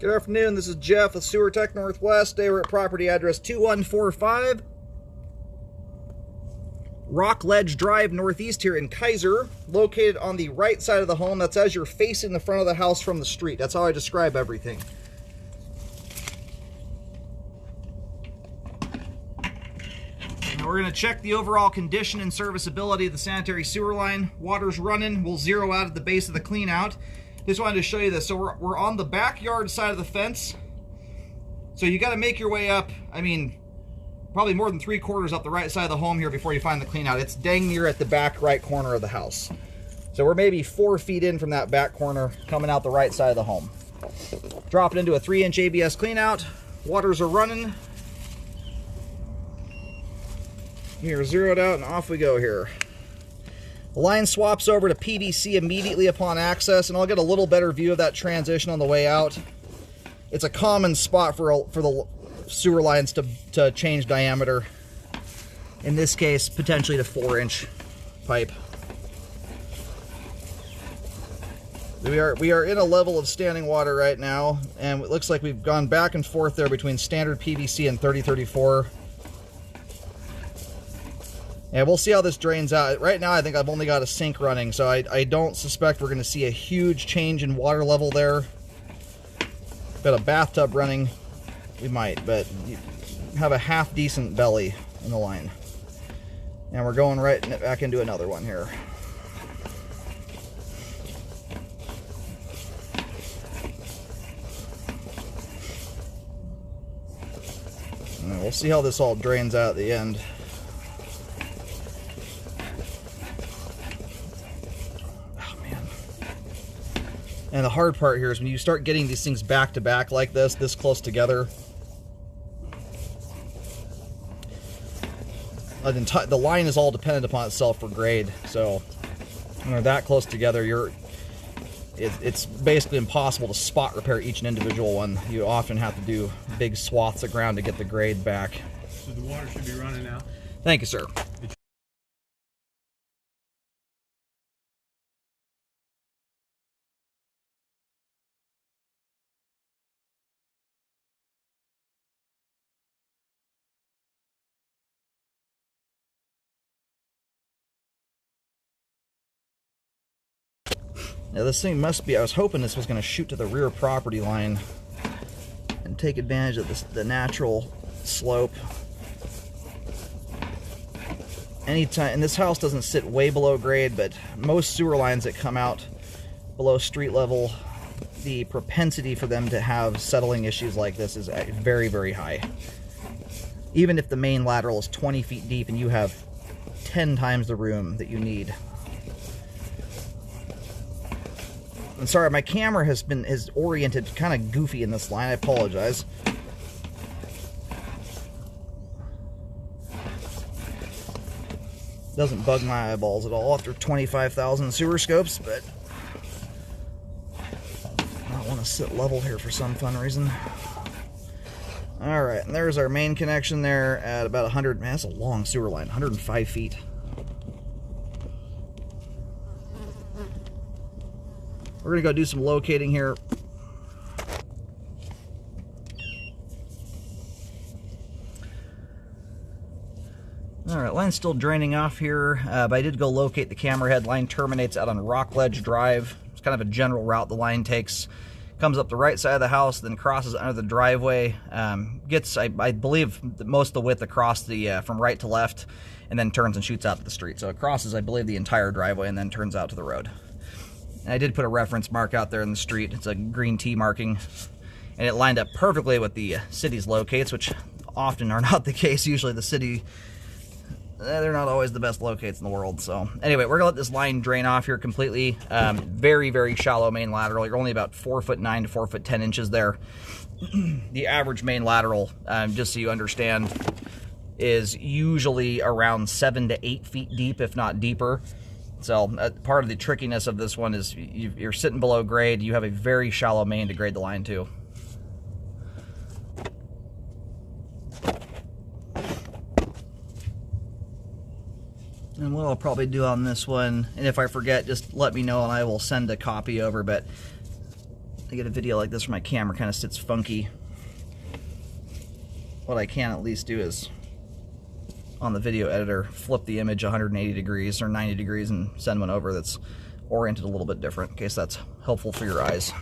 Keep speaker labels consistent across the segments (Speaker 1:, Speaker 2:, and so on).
Speaker 1: Good afternoon, this is Jeff with Sewer Tech Northwest. Today we're at property address 2145 Rock Ledge Drive Northeast here in Keizer, located on the right side of the home. That's as you're facing the front of the house from the street. That's how I describe everything. Now we're going to check the overall condition and serviceability of the sanitary sewer line. Water's running. We'll zero out at the base of the clean out. Just wanted to show you this. So we're on the backyard side of the fence. So you got to make your way up, I mean, probably more than 3/4 up the right side of the home here before you find the clean out. It's dang near at the back right corner of the house. So we're maybe 4 feet in from that back corner coming out the right side of the home. Drop it into a 3-inch ABS clean out. Waters are running. Here, zeroed out and off we go here. The line swaps over to PVC immediately upon access, and I'll get a little better view of that transition on the way out. It's a common spot for the sewer lines to change diameter. In this case, potentially to 4-inch pipe. We are in a level of standing water right now, and it looks like we've gone back and forth there between standard PVC and 3034. And we'll see how this drains out. Right now, I think I've only got a sink running, so I don't suspect we're going to see a huge change in water level there. Got a bathtub running, we might, but you have a half-decent belly in the line. And we're going right back into another one here. And we'll see how this all drains out at the end. And the hard part here is when you start getting these things back to back like this close together, the line is all dependent upon itself for grade. So when they're that close together, it's basically impossible to spot repair each individual one. You often have to do big swaths of ground to get the grade back.
Speaker 2: So the water should be running now?
Speaker 1: Thank you, sir. Now this thing must be, I was hoping this was going to shoot to the rear property line and take advantage of the natural slope. Anytime, and this house doesn't sit way below grade, but most sewer lines that come out below street level, the propensity for them to have settling issues like this is very, very high. Even if the main lateral is 20 feet deep and you have 10 times the room that you need. I'm sorry, my camera is oriented kind of goofy in this line. I apologize. Doesn't bug my eyeballs at all after 25,000 sewer scopes, but I don't want to sit level here for some fun reason. All right, and there's our main connection there at about 100. Man, that's a long sewer line, 105 feet. We're going to go do some locating here. Alright, line's still draining off here, but I did go locate the camera head. Line terminates out on Rock Ledge Drive. It's kind of a general route the line takes. Comes up the right side of the house, then crosses under the driveway. Gets, I believe, most of the width across the from right to left, and then turns and shoots out to the street. So it crosses, I believe, the entire driveway and then turns out to the road. And I did put a reference mark out there in the street. It's a green T marking, and it lined up perfectly with the city's locates, which often are not the case. Usually the city, they're not always the best locates in the world. So anyway, we're gonna let this line drain off here completely. Very, very shallow main lateral. You're only about 4'9" to 4'10" there. The average main lateral, just so you understand, is usually around 7 to 8 feet deep, if not deeper. So part of the trickiness of this one is you're sitting below grade. You have a very shallow main to grade the line to. And what I'll probably do on this one, and if I forget, just let me know and I will send a copy over, but I get a video like this where my camera kind of sits funky, what I can at least do is, on the video editor, flip the image 180 degrees or 90 degrees and send one over that's oriented a little bit different, in case that's helpful for your eyes.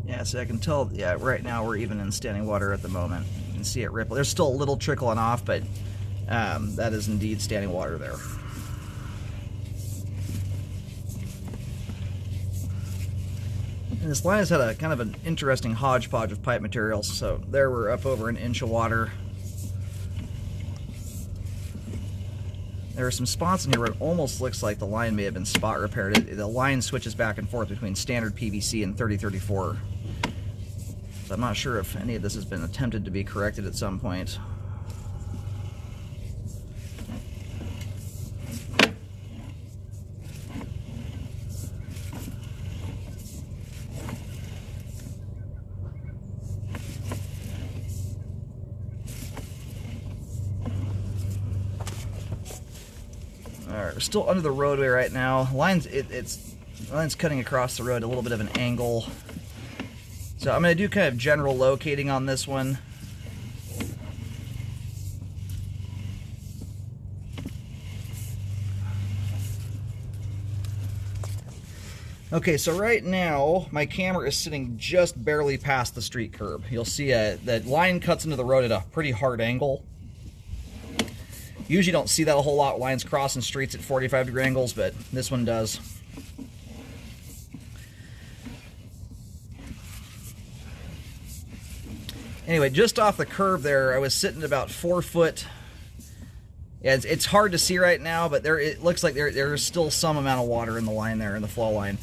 Speaker 1: Yeah, so I can tell, yeah, right now we're even in standing water at the moment. You can see it ripple. There's still a little trickling off, but that is indeed standing water there. And this line has had a kind of an interesting hodgepodge of pipe materials. So there we're up over an inch of water. There are some spots in here where it almost looks like the line may have been spot repaired. The line switches back and forth between standard PVC and 3034. So I'm not sure if any of this has been attempted to be corrected at some point. Alright, we're still under the roadway right now. Line's cutting across the road a little bit of an angle. So I'm going to do kind of general locating on this one. Okay, so right now my camera is sitting just barely past the street curb. You'll see that line cuts into the road at a pretty hard angle. Usually don't see that a whole lot, lines crossing streets at 45-degree angles, but this one does. Anyway, just off the curb there, I was sitting about 4 foot. Yeah, it's hard to see right now, but it looks like there's still some amount of water in the line there, in the flow line.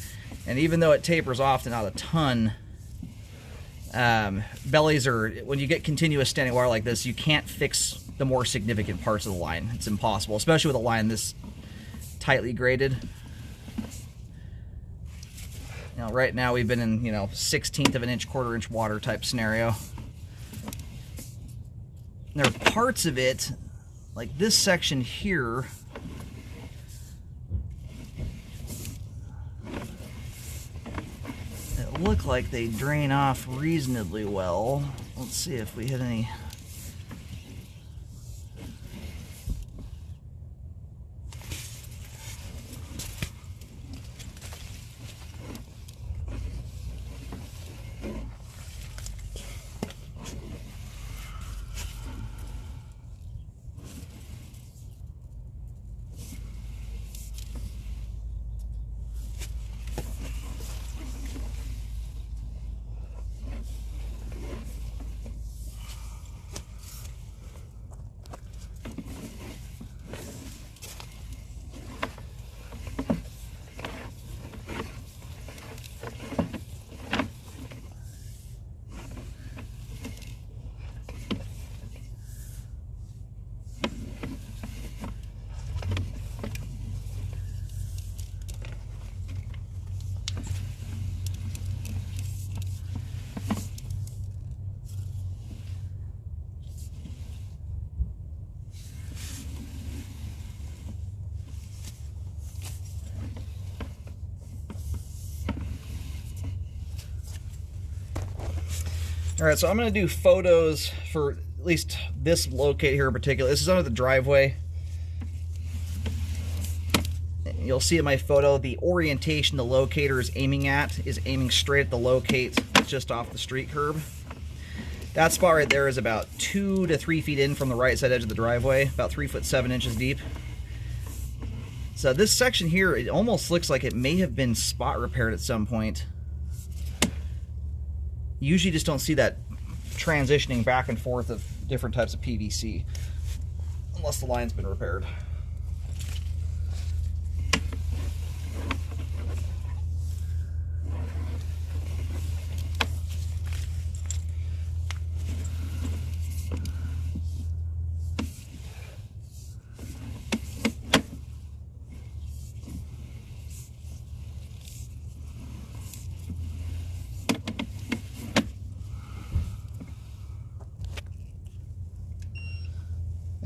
Speaker 1: And even though it tapers off to not a ton, bellies are, when you get continuous standing water like this, you can't fix the more significant parts of the line. It's impossible, especially with a line this tightly graded. You know, right now we've been in, 1/16 of an inch, 1/4 inch water type scenario. There are parts of it, like this section here, that look like they drain off reasonably well. Let's see if we hit any. Alright, so I'm going to do photos for at least this locate here in particular. This is under the driveway. You'll see in my photo the orientation the locator is aiming at is aiming straight at the locate just off the street curb. That spot right there is about 2 to 3 feet in from the right side edge of the driveway, about 3 foot 7 inches deep. So this section here, it almost looks like it may have been spot repaired at some point. You usually just don't see that transitioning back and forth of different types of PVC unless the line's been repaired.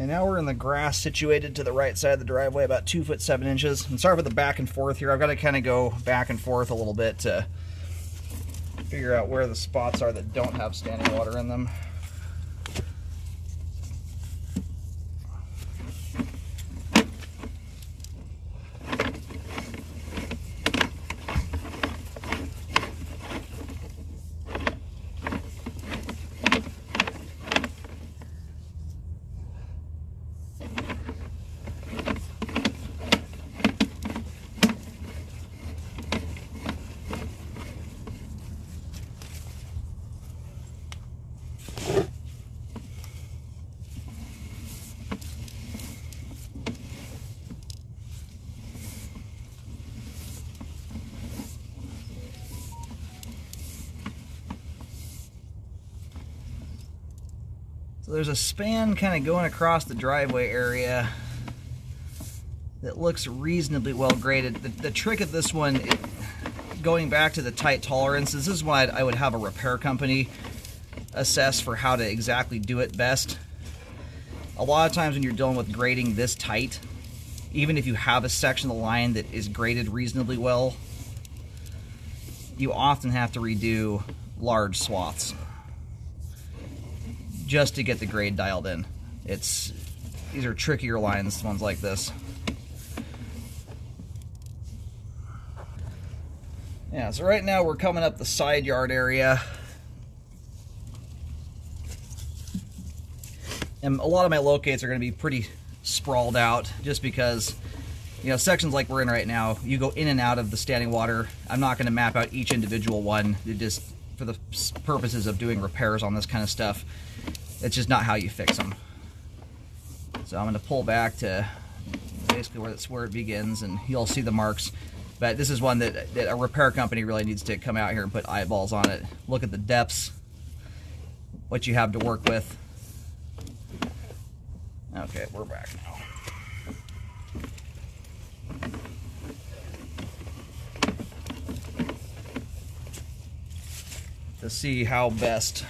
Speaker 1: And now we're in the grass situated to the right side of the driveway, about 2 foot 7 inches. And sorry for the back and forth here. I've got to kind of go back and forth a little bit to figure out where the spots are that don't have standing water in them. So there's a span kind of going across the driveway area that looks reasonably well graded. The trick of this one, going back to the tight tolerances, this is why I would have a repair company assess for how to exactly do it best. A lot of times when you're dealing with grading this tight, even if you have a section of the line that is graded reasonably well, you often have to redo large swaths just to get the grade dialed in. These are trickier lines, ones like this. Yeah, so right now we're coming up the side yard area. And a lot of my locates are going to be pretty sprawled out just because, you know, sections like we're in right now, you go in and out of the standing water. I'm not going to map out each individual one. It just, for the purposes of doing repairs on this kind of stuff, it's just not how you fix them. So I'm going to pull back to basically where it begins, and you'll see the marks. But this is one that a repair company really needs to come out here and put eyeballs on it. Look at the depths, what you have to work with. Okay, we're back now. To see how best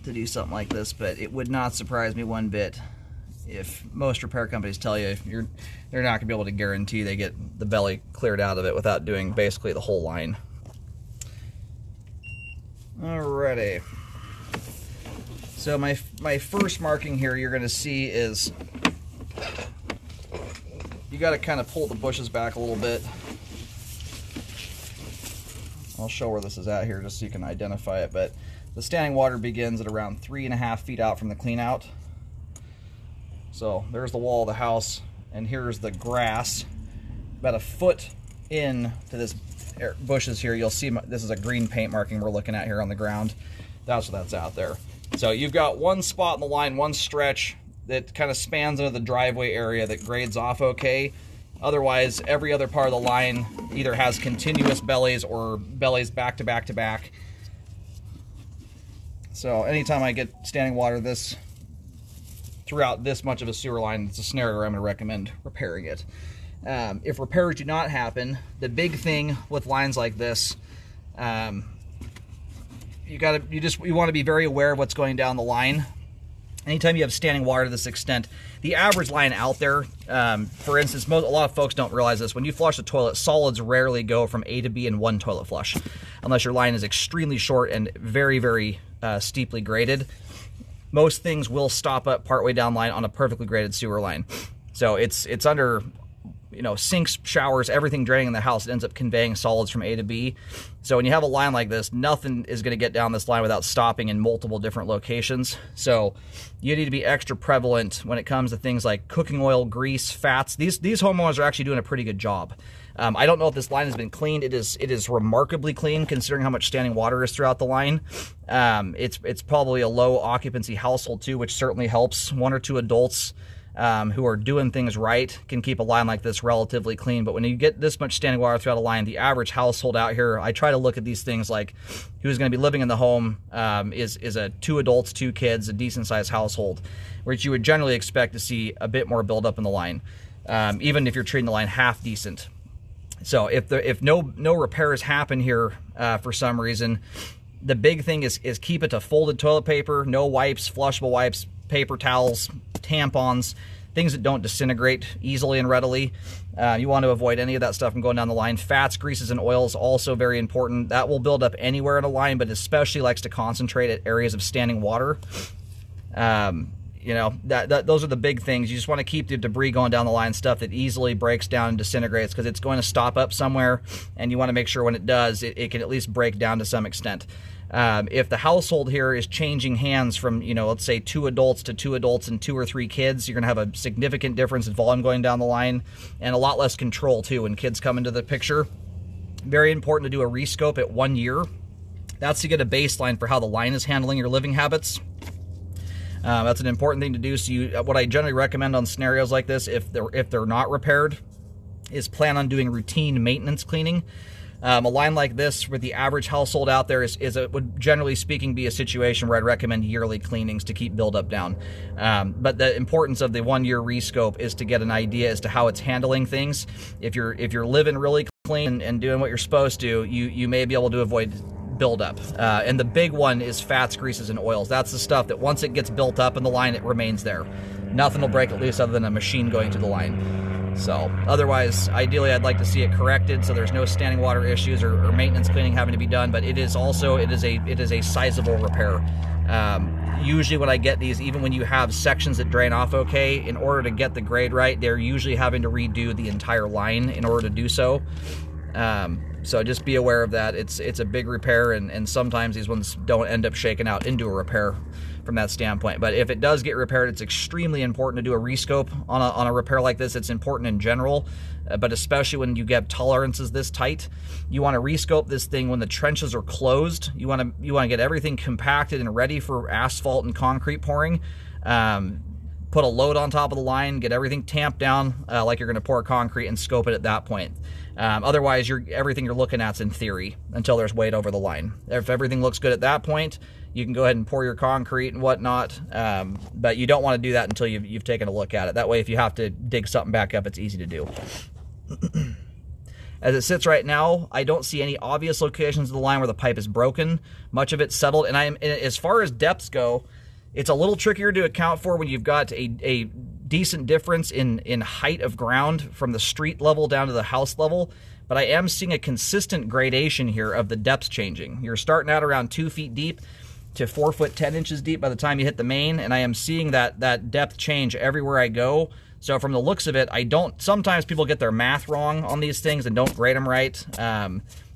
Speaker 1: to do something like this, but it would not surprise me one bit if most repair companies tell you they're not going to be able to guarantee they get the belly cleared out of it without doing basically the whole line. Alrighty. So my first marking here you're going to see is you got to kind of pull the bushes back a little bit. I'll show where this is at here just so you can identify it, but the standing water begins at around 3.5 feet out from the clean out. So there's the wall of the house, and here's the grass. About a foot in to this bushes here, you'll see this is a green paint marking we're looking at here on the ground. That's what that's out there. So you've got one spot in the line, one stretch that kind of spans into the driveway area that grades off okay. Otherwise, every other part of the line either has continuous bellies or bellies back to back to back. So anytime I get standing water throughout this much of a sewer line, it's a scenario where I'm going to recommend repairing it. If repairs do not happen, the big thing with lines like this, you want to be very aware of what's going down the line. Anytime you have standing water to this extent, the average line out there, for instance, a lot of folks don't realize this. When you flush the toilet, solids rarely go from A to B in one toilet flush, unless your line is extremely short and very, very steeply graded. Most things will stop up partway down line on a perfectly graded sewer line. So it's under, sinks, showers, everything draining in the house. It ends up conveying solids from A to B. So when you have a line like this, nothing is going to get down this line without stopping in multiple different locations. So you need to be extra prevalent when it comes to things like cooking oil, grease, fats. These homeowners are actually doing a pretty good job. I don't know if this line has been cleaned. It is remarkably clean considering how much standing water is throughout the line. It's probably a low occupancy household too, which certainly helps. 1 or 2 adults who are doing things right can keep a line like this relatively clean. But when you get this much standing water throughout a line, the average household out here, I try to look at these things like who's going to be living in the home, is a 2 adults, 2 kids, a decent sized household, which you would generally expect to see a bit more buildup in the line, even if you're treating the line half decent. So if no repairs happen here for some reason, The big thing is keep it to folded toilet paper, no wipes, flushable wipes, paper towels, tampons, things that don't disintegrate easily and readily. You want to avoid any of that stuff from going down the line. Fats, greases, and oils also very important. That will build up anywhere in a line, but especially likes to concentrate at areas of standing water. You know, those are the big things. You just want to keep the debris going down the line, stuff that easily breaks down and disintegrates, because it's going to stop up somewhere, and you want to make sure when it does, it can at least break down to some extent. If the household here is changing hands from, you know, let's say 2 adults to 2 adults and 2 or 3 kids, you're going to have a significant difference in volume going down the line, and a lot less control too when kids come into the picture. Very important to do a rescope at 1 year. That's to get a baseline for how the line is handling your living habits. That's an important thing to do. So what I generally recommend on scenarios like this, if they're not repaired, is plan on doing routine maintenance cleaning. A line like this with the average household out there would generally speaking be a situation where I'd recommend yearly cleanings to keep buildup down. But the importance of the 1 year rescope is to get an idea as to how it's handling things. If you're living really clean and doing what you're supposed to, you may be able to avoid buildup. And the big one is fats, greases, and oils. That's the stuff that once it gets built up in the line, it remains there. Nothing will break it loose other than a machine going through the line. So otherwise, ideally, I'd like to see it corrected so there's no standing water issues or maintenance cleaning having to be done. But it is a sizable repair. Usually when I get these, even when you have sections that drain off okay, in order to get the grade right, they're usually having to redo the entire line in order to do so. So just be aware of that. It's a big repair, and sometimes these ones don't end up shaking out into a repair from that standpoint. But if it does get repaired, it's extremely important to do a rescope on a repair like this. It's important in general, but especially when you get tolerances this tight. You want to rescope this thing when the trenches are closed. You want to get everything compacted and ready for asphalt and concrete pouring. Put a load on top of the line, get everything tamped down like you're going to pour concrete, and scope it at that point. Otherwise, everything you're looking at's in theory until there's weight over the line. If everything looks good at that point, you can go ahead and pour your concrete and whatnot, but you don't want to do that until you've taken a look at it. That way, if you have to dig something back up, it's easy to do. As it sits right now, I don't see any obvious locations of the line where the pipe is broken. Much of it's settled, and as far as depths go, it's a little trickier to account for when you've got a decent difference in height of ground from the street level down to the house level, but I am seeing a consistent gradation here of the depths changing. You're starting out around 2 feet deep to 4 foot 10 inches deep by the time you hit the main, and I am seeing that depth change everywhere I go. So from the looks of it, sometimes people get their math wrong on these things and don't grade them right.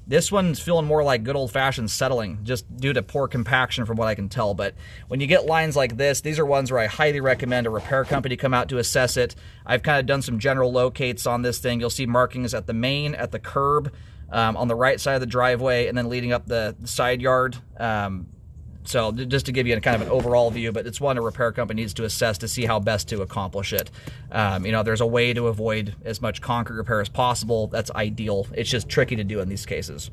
Speaker 1: This one's feeling more like good old-fashioned settling, just due to poor compaction from what I can tell. But when you get lines like this, these are ones where I highly recommend a repair company come out to assess it. I've kind of done some general locates on this thing. You'll see markings at the main, at the curb, on the right side of the driveway, and then leading up the side yard. So just to give you kind of an overall view, but it's one a repair company needs to assess to see how best to accomplish it. There's a way to avoid as much concrete repair as possible. That's ideal. It's just tricky to do in these cases.